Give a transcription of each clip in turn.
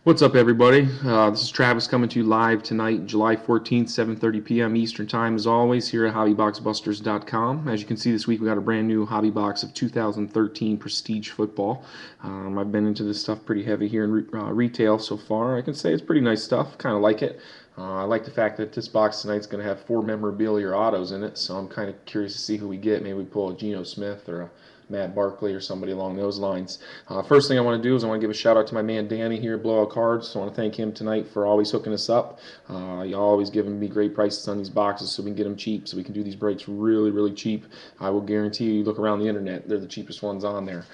What's up, everybody? This is Travis coming to you live tonight, July 14th, 7:30 p.m. Eastern Time, as always, here at HobbyBoxBusters.com. As you can see, this week we got a brand new hobby box of 2013 Prestige Football. I've been into this stuff pretty heavy here in retail so far. I can say it's pretty nice stuff. Kind of like it. I like the fact that this box tonight is going to have 4 memorabilia autos in it, so I'm kind of curious to see who we get. Maybe we pull a Geno Smith or a Matt Barkley or somebody along those lines. First thing I want to do is I want to give a shout out to my man Danny here at Blowout Cards. I want to thank him tonight for always hooking us up. Y'all always giving me great prices on these boxes so we can get them cheap, so we can do these breaks really, really cheap. I will guarantee you look around the internet, they're the cheapest ones on there.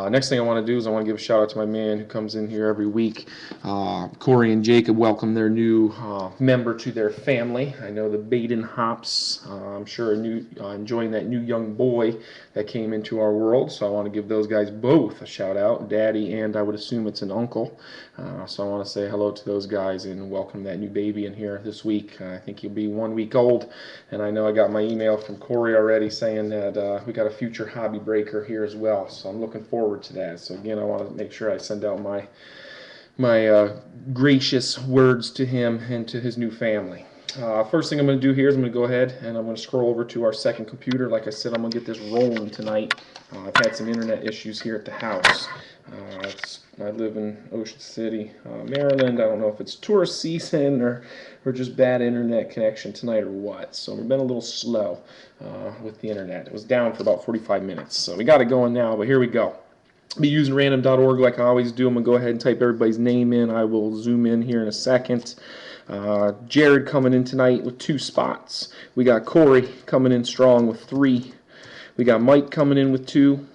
Next thing I want to do is I want to give a shout out to my man who comes in here every week. Corey and Jacob welcome their new member to their family. I know the Baden Hops, I'm sure enjoying that new young boy that came into our world, so I want to give those guys both a shout out, Daddy and I would assume it's an uncle. So I want to say hello to those guys and welcome that new baby in here this week. I think he'll be 1 week old, and I know I got my email from Corey already saying that we got a future hobby breaker here as well, so I'm looking forward to that. So again, I want to make sure I send out my gracious words to him and to his new family. First thing I'm going to do here is I'm going to go ahead and I'm going to scroll over to our second computer. Like I said, I'm going to get this rolling tonight. I've had some internet issues here at the house. I live in Ocean City, Maryland. I don't know if it's tourist season or just bad internet connection tonight or what. So we've been a little slow with the internet. It was down for about 45 minutes. So we got it going now, but here we go. I'll be using random.org like I always do. I'm going to go ahead and type everybody's name in. I will zoom in here in a second. Jared coming in tonight with 2 spots. We got Corey coming in strong with 3. We got Mike coming in with 2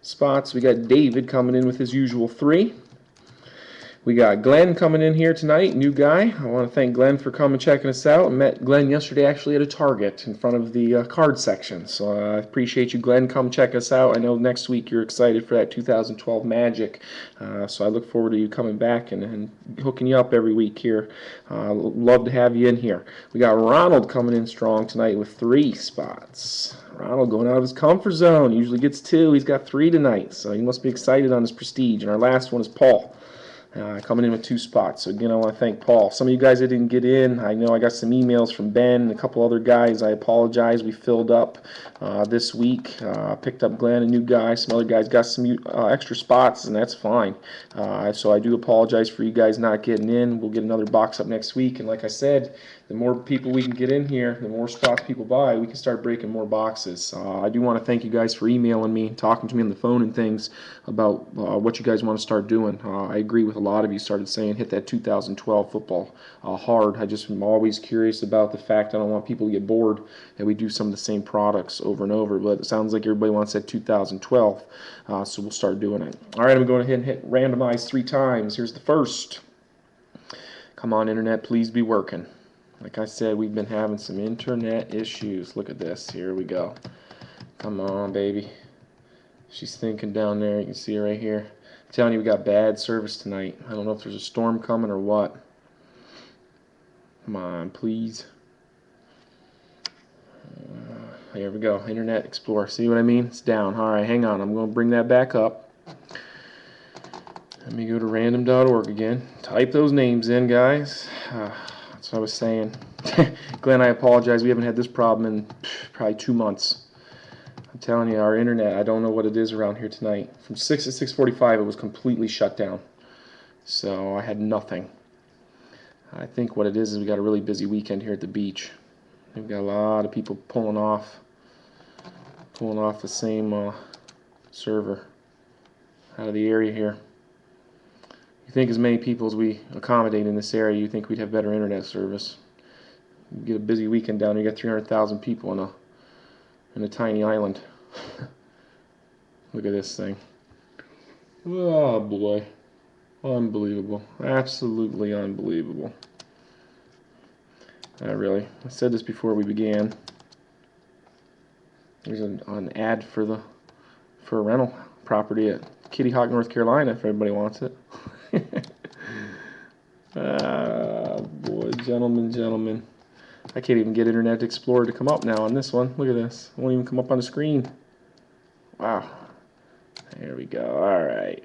spots. We got David coming in with his usual 3. We got Glenn coming in here tonight, new guy. I want to thank Glenn for coming checking us out. I met Glenn yesterday actually at a Target in front of the card section. So I appreciate you, Glenn. Come check us out. I know next week you're excited for that 2012 Magic. So I look forward to you coming back and hooking you up every week here. Love to have you in here. We got Ronald coming in strong tonight with 3 spots. Ronald going out of his comfort zone. He usually gets 2. He's got 3 tonight. So he must be excited on his Prestige. And our last one is Paul. Coming in with 2 spots. So again, I want to thank Paul. Some of you guys that didn't get in, I know I got some emails from Ben and a couple other guys. I apologize. We filled up this week. Picked up Glenn, a new guy. Some other guys got some extra spots, and that's fine. So I do apologize for you guys not getting in. We'll get another box up next week. And like I said, the more people we can get in here, the more spots people buy, we can start breaking more boxes. I do want to thank you guys for emailing me, talking to me on the phone and things about what you guys want to start doing. I agree with a lot of you started saying hit that 2012 football hard. I just am always curious about the fact I don't want people to get bored that we do some of the same products over and over, but it sounds like everybody wants that 2012, so we'll start doing it. All right, I'm going to go ahead and hit randomize 3 times. Here's the first. Come on, internet, please be working. Like I said, we've been having some internet issues. Look at this. Here we go. Come on, baby. She's thinking down there. You can see her right here. I'm telling you, we got bad service tonight. I don't know if there's a storm coming or what. Come on, please. Here we go. Internet Explorer. See what I mean? It's down. All right, hang on. I'm going to bring that back up. Let me go to random.org again. Type those names in, guys. That's what I was saying. Glenn, I apologize. We haven't had this problem in probably 2 months. I'm telling you, our internet, I don't know what it is around here tonight. From 6 to 6:45, it was completely shut down. So I had nothing. I think what it is we got a really busy weekend here at the beach. We've got a lot of people pulling off the same server out of the area here. You think as many people as we accommodate in this area, you think we'd have better internet service. You get a busy weekend down there, you got 300,000 people in a tiny island. Look at this thing. Oh boy. Unbelievable. Absolutely unbelievable. Really. I said this before we began. There's an ad for a rental property at Kitty Hawk, North Carolina, if everybody wants it. Ah, boy, gentlemen. I can't even get Internet Explorer to come up now on this one. Look at this. It won't even come up on the screen. Wow. There we go. All right.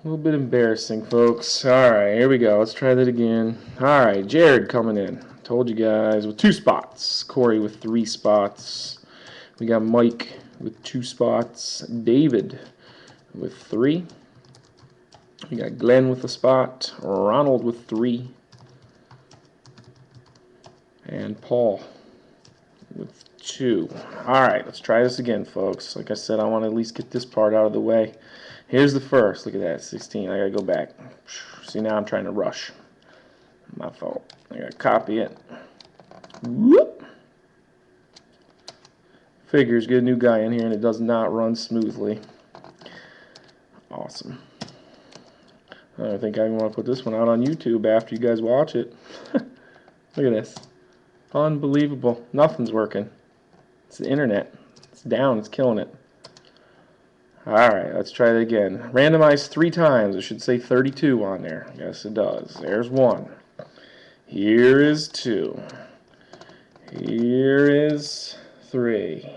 little bit embarrassing, folks. All right, here we go. Let's try that again. All right, Jared coming in. Told you guys with 2 spots. Corey with 3 spots. We got Mike with 2 spots. David with 3. We got Glenn with a spot. Ronald with 3. And Paul with 2. All right, let's try this again, folks. Like I said, I want to at least get this part out of the way. Here's the first. Look at that, 16. I got to go back. See, now I'm trying to rush. My fault. I got to copy it. Whoop. Figures, get a new guy in here, and it does not run smoothly. Awesome. I think I want to put this one out on YouTube after you guys watch it. Look at this. Unbelievable. Nothing's working. It's the internet. It's down. It's killing it. Alright, let's try that again. Randomized 3 times. It should say 32 on there. Yes, it does. There's 1. Here is 2. Here is 3.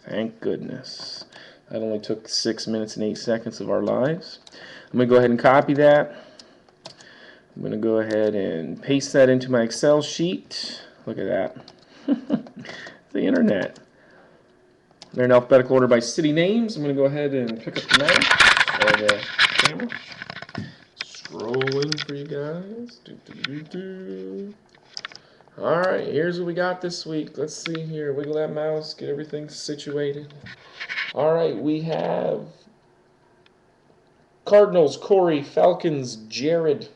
Thank goodness. That only took 6 minutes and 8 seconds of our lives. I'm going to go ahead and copy that. I'm going to go ahead and paste that into my Excel sheet. Look at that. The internet. They're in alphabetical order by city names. I'm going to go ahead and pick up the mouse or the camera. Scrolling for you guys. Alright, here's what we got this week. Let's see here. Wiggle that mouse, get everything situated. Alright, we have Cardinals, Corey, Falcons, Jared,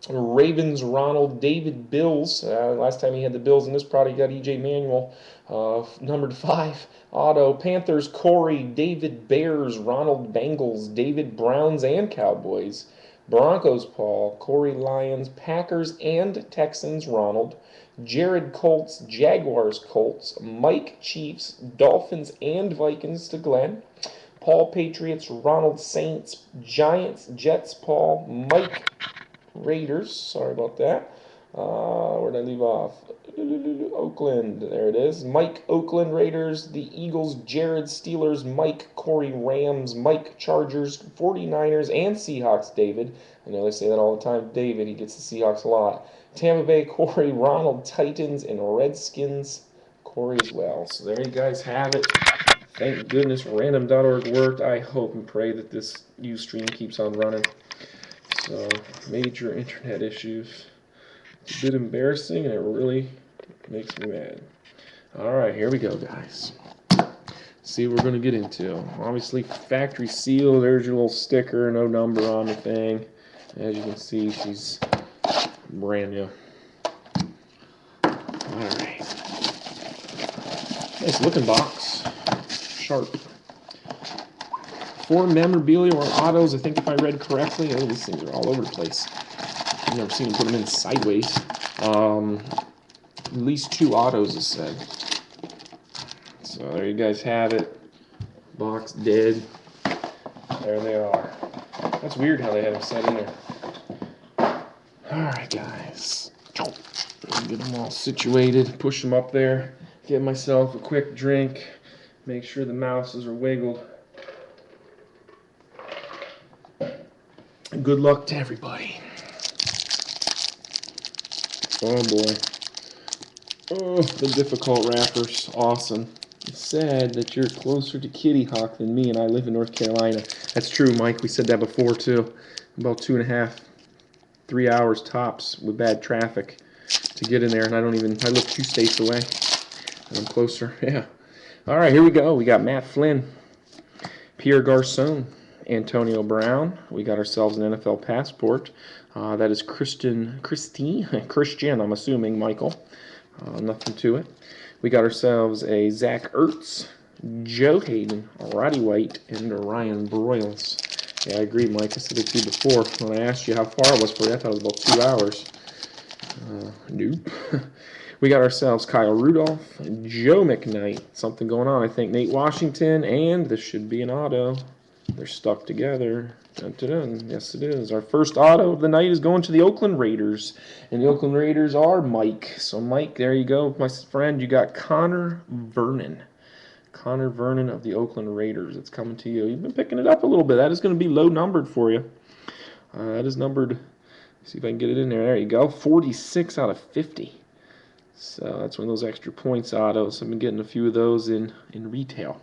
Ravens, Ronald, David, Bills. Last time he had the Bills in this product, he got E.J. Manuel. Numbered 5, Auto. Panthers, Corey, David, Bears, Ronald, Bengals, David, Browns, and Cowboys. Broncos, Paul, Corey, Lions, Packers, and Texans, Ronald. Jared, Colts, Jaguars, Colts. Mike, Chiefs, Dolphins, and Vikings to Glenn. Paul, Patriots, Ronald, Saints, Giants, Jets, Paul. Mike, Raiders. Sorry about that. Where did I leave off? Oakland. There it is. Mike, Oakland Raiders. The Eagles, Jared, Steelers. Mike, Corey, Rams. Mike, Chargers, 49ers, and Seahawks, David. I know they say that all the time. David, he gets the Seahawks a lot. Tampa Bay, Corey, Ronald, Titans, and Redskins, Corey as well. So there you guys have it. Thank goodness random.org worked. I hope and pray that this Ustream keeps on running. So, major internet issues. It's a bit embarrassing, and it really makes me mad. Alright, here we go, guys. See what we're going to get into. Obviously, factory seal. There's your little sticker, no number on the thing. As you can see, she's brand new. Alright. Nice looking box. Sharp. 4 memorabilia or autos, I think if I read correctly. Oh, these things are all over the place. I've never seen them put them in sideways. At least 2 autos, it said. So there you guys have it. Box dead. There they are. That's weird how they had them set in there. Alright, guys. Get them all situated. Push them up there. Get myself a quick drink. Make sure the mouses are wiggled. Good luck to everybody. Oh boy. Oh, the difficult wrappers. Awesome. It's sad that you're closer to Kitty Hawk than me, and I live in North Carolina. That's true, Mike. We said that before, too. About 2.5, 3 hours tops with bad traffic to get in there, and I live 2 states away, and I'm closer. Yeah. All right, here we go. We got Matt Flynn, Pierre Garcon, Antonio Brown. We got ourselves an NFL passport. That is Christian, I'm assuming, Michael. Nothing to it. We got ourselves a Zach Ertz, Joe Hayden, Roddy White, and Ryan Broyles. Yeah, I agree, Mike. I said it to you before when I asked you how far it was for you. I thought it was about 2 hours. Nope. We got ourselves Kyle Rudolph, Joe McKnight. Something going on, I think. Nate Washington, and this should be an auto. They're stuck together. Dun, dun, dun. Yes, it is. Our first auto of the night is going to the Oakland Raiders. And the Oakland Raiders are Mike. So, Mike, there you go. My friend, you got Connor Vernon. Connor Vernon of the Oakland Raiders. It's coming to you. You've been picking it up a little bit. That is going to be low numbered for you. That is numbered. See if I can get it in there. There you go. 46 out of 50. So that's one of those extra points autos. I've been getting a few of those in retail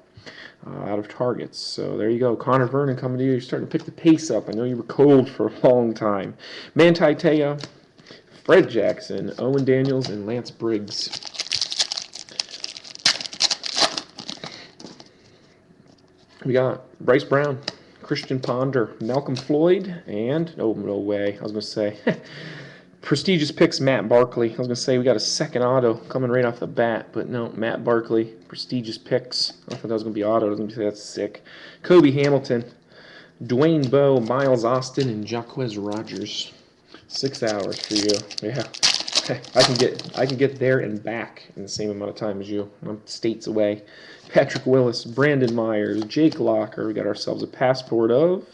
out of Targets. So there you go. Connor Vernon coming to you. You're starting to pick the pace up. I know you were cold for a long time. Manti Te'o, Fred Jackson, Owen Daniels, and Lance Briggs. We got Bryce Brown, Christian Ponder, Malcolm Floyd, and, oh, no way, I was going to say, prestigious picks, Matt Barkley. I was going to say we got a second auto coming right off the bat, but no, Matt Barkley, prestigious picks. I thought that was going to be auto. I was going to say that's sick. Kobe Hamilton, Dwayne Bowe, Miles Austin, and Jacquez Rogers. 6 hours for you. Yeah. I can get there and back in the same amount of time as you. I'm states away. Patrick Willis, Brandon Myers, Jake Locker. We got ourselves a passport of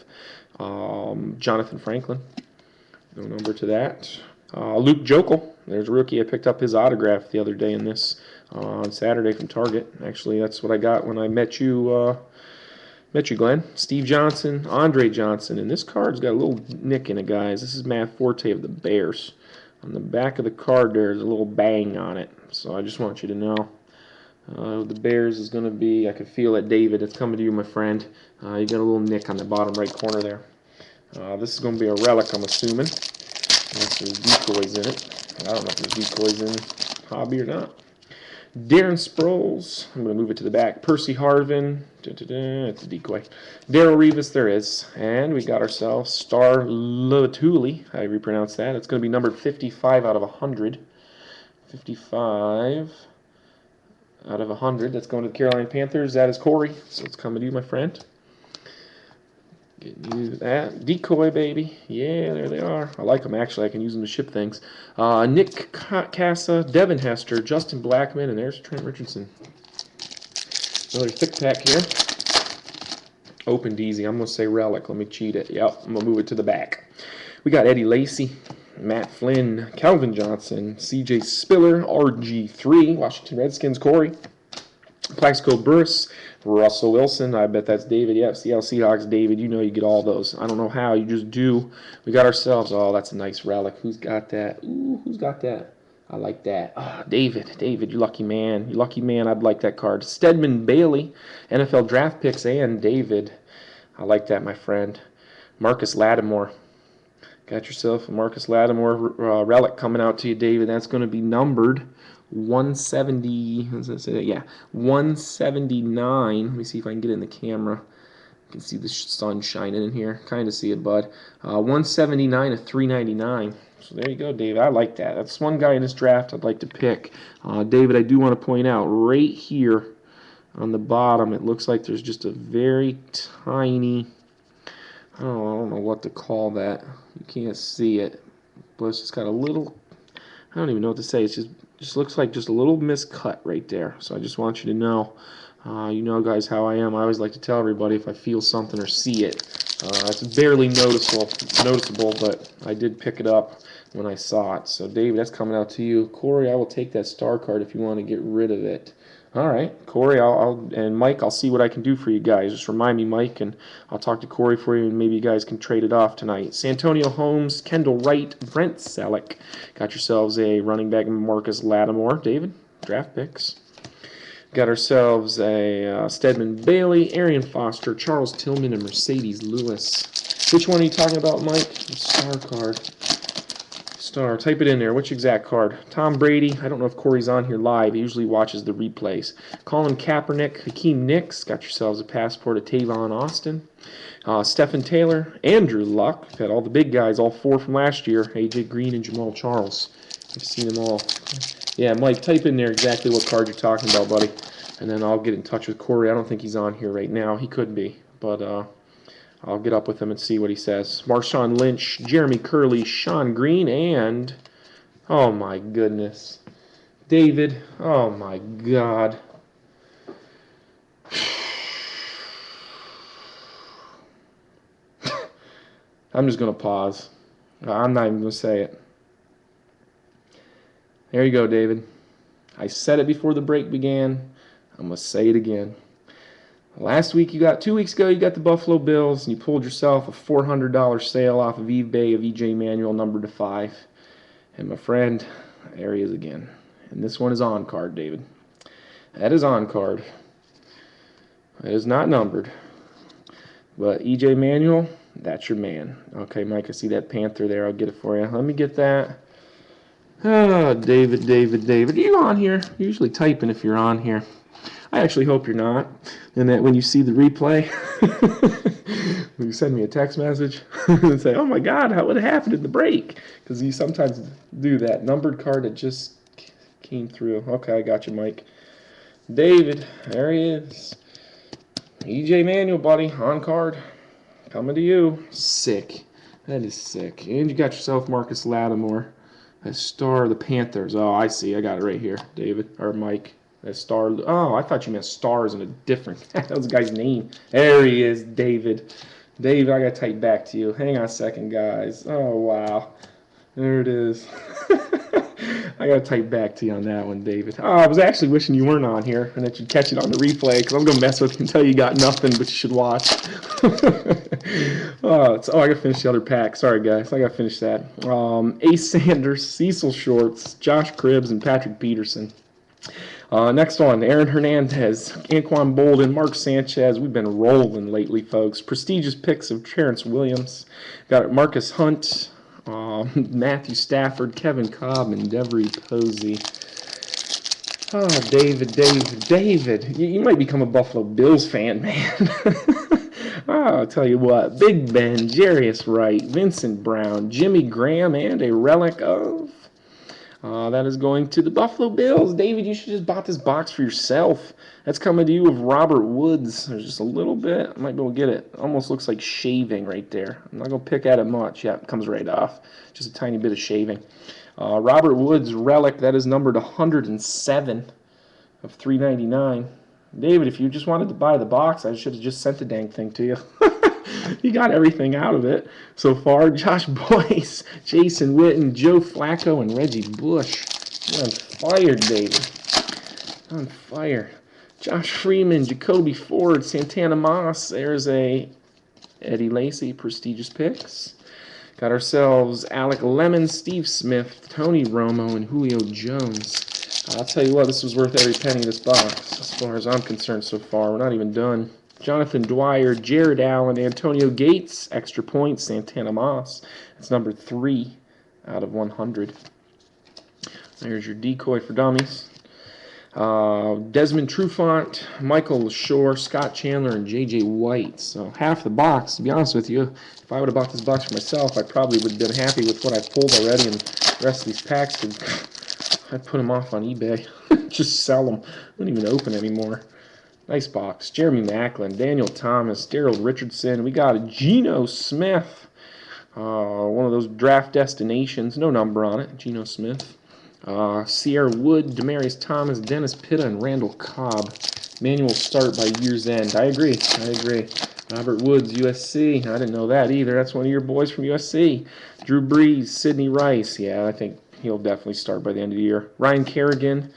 Jonathan Franklin. No number to that. Luke Jokel. There's a rookie. I picked up his autograph the other day in this on Saturday from Target. Actually, that's what I got when I met you. Met you, Glenn. Steve Johnson, Andre Johnson, and this card's got a little nick in it, guys. This is Matt Forte of the Bears. On the back of the card, there's a little bang on it. So I just want you to know. The Bears is going to be, I can feel it, David. It's coming to you, my friend. You got a little nick on the bottom right corner there. This is going to be a relic, I'm assuming. Unless there's decoys in it. I don't know if there's decoys in Hobby or not. Darren Sproles. I'm going to move it to the back. Percy Harvin. It's a decoy. Darrell Revis, there is. And we got ourselves Star Lotuli. How do you pronounce that? It's going to be numbered 55 out of 100. 55 out of 100. That's going to the Carolina Panthers. That is Corey. So it's coming to you, my friend. Getting you that. Decoy, baby. Yeah, there they are. I like them, actually. I can use them to ship things. Nick Casa, Devin Hester, Justin Blackman, and there's Trent Richardson. Another thick pack here. Opened easy. I'm going to say relic. Let me cheat it. Yep, I'm going to move it to the back. We got Eddie Lacy, Matt Flynn, Calvin Johnson, CJ Spiller, RG3, Washington Redskins, Corey. Plaxico Burress, Russell Wilson, I bet that's David. Yep, Seattle Seahawks, David. You know you get all those. I don't know how, you just do. We got ourselves, oh, that's a nice relic. Who's got that? Ooh, who's got that? I like that. Oh, David, you lucky man. You lucky man, I'd like that card. Stedman Bailey, NFL draft picks, and David. I like that, my friend. Marcus Lattimore. Got yourself a Marcus Lattimore relic coming out to you, David. That's going to be numbered 170, how does that say that? Yeah, 179. Let me see if I can get it in the camera. You can see the sun shining in here. Kind of see it, bud. 179 to 399. So there you go, David. I like that. That's one guy in this draft I'd like to pick. David, I do want to point out, right here on the bottom, it looks like there's just a very tiny, I don't know what to call that. You can't see it, but it's just got a little, I don't even know what to say. It's just looks like just a little miscut right there. So I just want you to know, you know, guys, how I am. I always like to tell everybody if I feel something or see it. It's barely noticeable, but I did pick it up when I saw it. So, David, that's coming out to you. Corey, I will take that star card if you want to get rid of it. All right, Corey, and Mike, I'll see what I can do for you guys. Just remind me, Mike, and I'll talk to Corey for you, and maybe you guys can trade it off tonight. Santonio Holmes, Kendall Wright, Brent Selleck. Got yourselves a running back, Marcus Lattimore. David, draft picks. Got ourselves a Stedman Bailey, Arian Foster, Charles Tillman, and Mercedes Lewis. Which one are you talking about, Mike? The star card. Star. Type it in there. Which exact card? Tom Brady. I don't know if Corey's on here live. He usually watches the replays. Colin Kaepernick, Hakeem Nicks. Got yourselves a passport of Tavon Austin. Stephen Taylor, Andrew Luck. We've had all the big guys, all four from last year. AJ Green and Jamal Charles. I've seen them all. Yeah, Mike, type in there exactly what card you're talking about, buddy. And then I'll get in touch with Corey. I don't think he's on here right now. He could be. But I'll get up with him and see what he says. Marshawn Lynch, Jeremy Curley, Sean Green, and, oh my goodness, David, oh my God. I'm just going to pause. I'm not even going to say it. There you go, David. I said it before the break began. I'm going to say it again. Last week 2 weeks ago, you got the Buffalo Bills, and you pulled yourself a $400 sale off of eBay of EJ Manuel number to 5. And my friend, there he is again. And this one is on card, David. That is on card. It is not numbered. But EJ Manuel, that's your man. Okay, Mike, I see that Panther there. I'll get it for you. Let me get that. Oh, David. Are you on here? You're usually typing if you're on here. I actually hope you're not. And that when you see the replay, you send me a text message and say, oh my God, how would it happen in the break? Because you sometimes do that. Numbered card that just came through. Okay, I got you, Mike. David, there he is. EJ Manuel, buddy, on card. Coming to you. Sick. That is sick. And you got yourself Marcus Lattimore. That star of the Panthers. Oh, I see. I got it right here, David. Or Mike. That star. Oh, I thought you meant stars in a different. That was the guy's name. There he is, David. David, I got to type back to you. Hang on a second, guys. Oh, wow. There it is. I got to type back to you on that one, David. Oh, I was actually wishing you weren't on here and that you'd catch it on the replay because I'm going to mess with you and tell you you got nothing, but you should watch. I got to finish the other pack. Sorry, guys. I got to finish that. Ace Sanders, Cecil Shorts, Josh Cribbs, and Patrick Peterson. Next one, Aaron Hernandez, Anquan Bolden, Mark Sanchez. We've been rolling lately, folks. Prestigious picks of Terrence Williams. Got Marcus Hunt, Matthew Stafford, Kevin Cobb, and Devery Posey. Oh, David. You might become a Buffalo Bills fan, man. I'll tell you what. Big Ben, Jarius Wright, Vincent Brown, Jimmy Graham, and a relic of... that is going to the Buffalo Bills. David, you should just bought this box for yourself. That's coming to you with Robert Woods. There's just a little bit. I might be able to get it. Almost looks like shaving right there. I'm not going to pick at it much. Yeah, it comes right off. Just a tiny bit of shaving. Robert Woods relic. That is numbered 107 of 399. David, if you just wanted to buy the box, I should have just sent the dang thing to you. You got everything out of it so far. Josh Boyce, Jason Witten, Joe Flacco, and Reggie Bush. You're on fire, David. On fire. Josh Freeman, Jacoby Ford, Santana Moss. There's a Eddie Lacy, prestigious picks. Got ourselves Alec Lemon, Steve Smith, Tony Romo, and Julio Jones. I'll tell you what, this was worth every penny of this box, as far as I'm concerned so far. We're not even done. Jonathan Dwyer, Jared Allen, Antonio Gates, extra points, Santana Moss. It's number 3 out of 100. There's your decoy for dummies. Desmond Trufant, Michael LaShore, Scott Chandler, and J.J. White. So half the box, to be honest with you. If I would have bought this box for myself, I probably would have been happy with what I've pulled already, and the rest of these packs, I'd put them off on eBay. Just sell them. Wouldn't even open anymore. Nice box. Jeremy Maclin, Daniel Thomas, Daryl Richardson. We got a Geno Smith. One of those draft destinations. No number on it. Geno Smith. Sierra Wood, Demaryius Thomas, Dennis Pitta, and Randall Cobb. Manual start by year's end. I agree. Robert Woods, USC. I didn't know that either. That's one of your boys from USC. Drew Brees, Sidney Rice. Yeah, I think he'll definitely start by the end of the year. Ryan Kerrigan,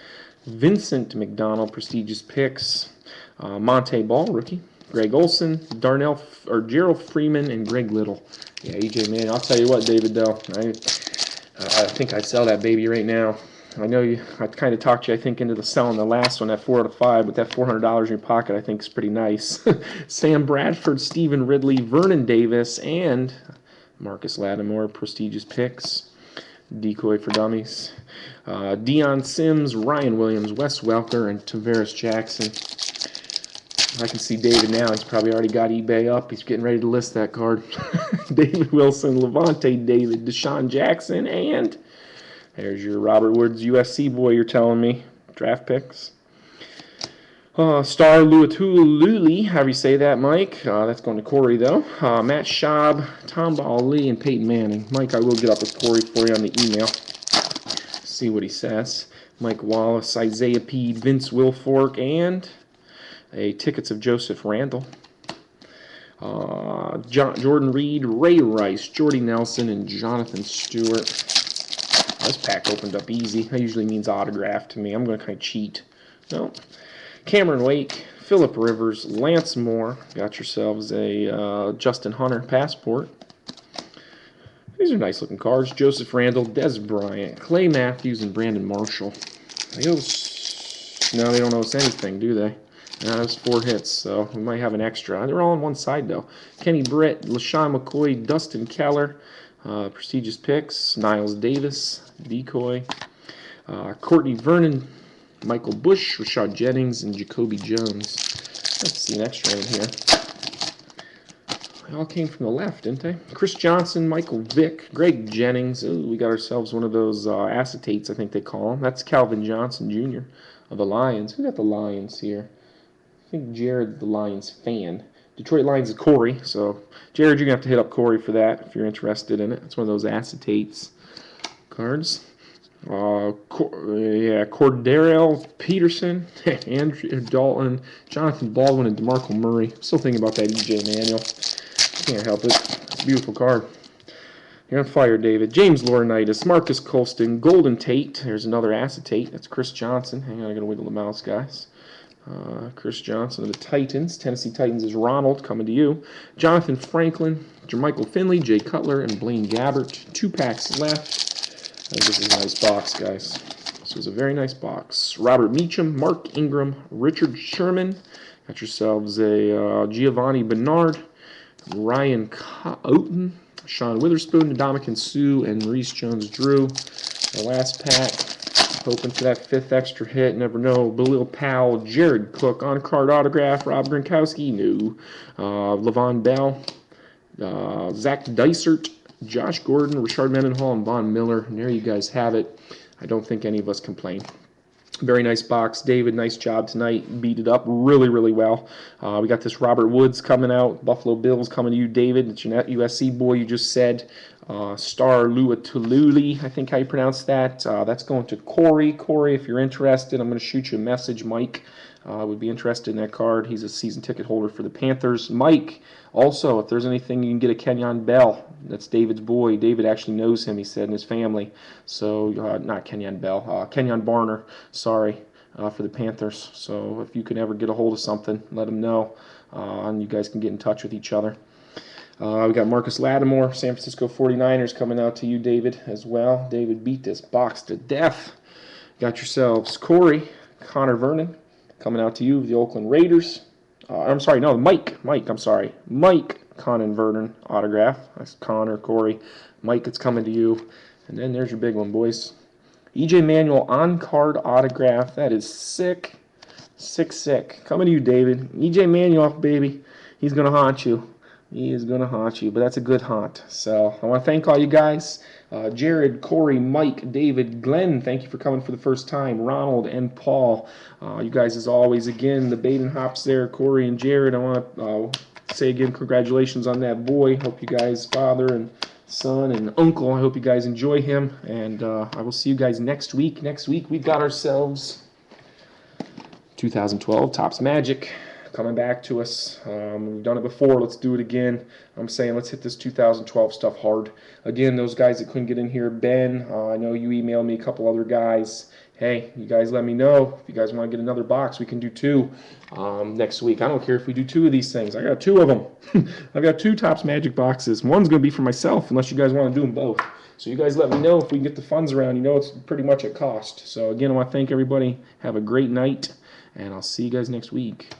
Vincent McDonald, prestigious picks. Monte Ball, rookie. Greg Olson, Gerald Freeman, and Greg Little. Yeah, EJ, man, I'll tell you what, David, though. I think I'd sell that baby right now. I know I kind of talked you, I think, into selling the last one at 4 out of 5, but that $400 in your pocket, I think, is pretty nice. Sam Bradford, Stephen Ridley, Vernon Davis, and Marcus Lattimore, prestigious picks. Decoy for dummies. Deion Sims, Ryan Williams, Wes Welker, and Tavares Jackson. I can see David now. He's probably already got eBay up. He's getting ready to list that card. David Wilson, Levante David, Deshaun Jackson, and there's your Robert Woods USC boy you're telling me. Draft picks. Star Luatululi, however you say that, Mike. That's going to Corey, though. Matt Schaub, Tom Bali, and Peyton Manning. Mike, I will get up with Corey for you on the email. See what he says. Mike Wallace, Isaiah Peed, Vince Wilfork, and a tickets of Joseph Randall. Jordan Reed, Ray Rice, Jordy Nelson, and Jonathan Stewart. This pack opened up easy. That usually means autograph to me. I'm going to kind of cheat. No. Cameron Wake, Phillip Rivers, Lance Moore. Got yourselves a Justin Hunter passport. These are nice looking cards. Joseph Randall, Des Bryant, Clay Matthews, and Brandon Marshall. No, they don't owe us anything, do they? That's 4 hits, so we might have an extra. They're all on one side, though. Kenny Britt, LaShawn McCoy, Dustin Keller, prestigious picks. Niles Davis, decoy. Courtney Vernon, Michael Bush, Rashad Jennings, and Jacoby Jones. Let's see an extra in here. They all came from the left, didn't they? Chris Johnson, Michael Vick, Greg Jennings. Ooh, we got ourselves one of those acetates, I think they call them. That's Calvin Johnson Jr. of the Lions. Who got the Lions here? I think Jared, the Lions fan. Detroit Lions is Corey, so Jared, you're going to have to hit up Corey for that if you're interested in it. It's one of those acetates cards. Cordero Peterson, Andrew Dalton, Jonathan Baldwin, and DeMarco Murray. I'm still thinking about that E.J. Manuel. Can't help it. It's a beautiful card. You're on fire, David. James Laurinaitis, Marcus Colston, Golden Tate. There's another acetate. That's Chris Johnson. Hang on, I gotta wiggle the mouse, guys. Chris Johnson of the Titans. Tennessee Titans is Ronald coming to you. Jonathan Franklin, Jermichael Finley, Jay Cutler, and Blaine Gabbert. 2 packs left. I think this is a nice box, guys. This was a very nice box. Robert Meacham, Mark Ingram, Richard Sherman. Got yourselves a Giovanni Bernard, Ryan Oaten, Sean Witherspoon, Ndamukong Suh, and Maurice Jones-Drew. The last pack, hoping for that 5th extra hit. Never know. Balil Powell, Jared Cook, on-card autograph, Rob Gronkowski, no. Levon Bell, Zach Dysert, Josh Gordon, Richard Mendenhall, and Von Miller. And there you guys have it. I don't think any of us complain. Very nice box. David, nice job tonight. Beat it up really, really well. We got this Robert Woods coming out. Buffalo Bills coming to you, David. It's your USC boy you just said. Star Luatululi, I think how you pronounce that. That's going to Corey. Corey, if you're interested, I'm going to shoot you a message. Mike would be interested in that card. He's a season ticket holder for the Panthers. Mike, also, if there's anything you can get a Kenyon Bell. That's David's boy. David actually knows him, he said, and his family. So, not Kenyon Bell. Kenyon Barner, sorry, for the Panthers. So, if you can ever get a hold of something, let him know. And you guys can get in touch with each other. We got Marcus Lattimore, San Francisco 49ers, coming out to you, David, as well. David beat this box to death. Got yourselves Corey, Connor Vernon, coming out to you, the Oakland Raiders. Mike, Conan Vernon autograph. That's Connor, Corey. Mike, it's coming to you. And then there's your big one, boys. E.J. Manuel on-card autograph. That is sick. Sick. Coming to you, David. E.J. Manuel, baby. He's going to haunt you. He is going to haunt you, but that's a good haunt. So I want to thank all you guys. Jared, Corey, Mike, David, Glenn, thank you for coming for the first time. Ronald and Paul. You guys, as always, again, the Baden Hops there, Corey and Jared. I want to say again, congratulations on that boy. Hope you guys, father and son and uncle, I hope you guys enjoy him. And I will see you guys next week. Next week, we've got ourselves 2012 Topps Magic coming back to us. We've done it before. Let's do it again. I'm saying let's hit this 2012 stuff hard. Again, those guys that couldn't get in here, Ben, I know you emailed me, a couple other guys. Hey, you guys let me know. If you guys want to get another box, we can do 2 next week. I don't care if we do 2 of these things. I got 2 of them. I've got 2 Topps Magic boxes. One's going to be for myself, unless you guys want to do them both. So you guys let me know if we can get the funds around. You know it's pretty much at cost. So again, I want to thank everybody. Have a great night, and I'll see you guys next week.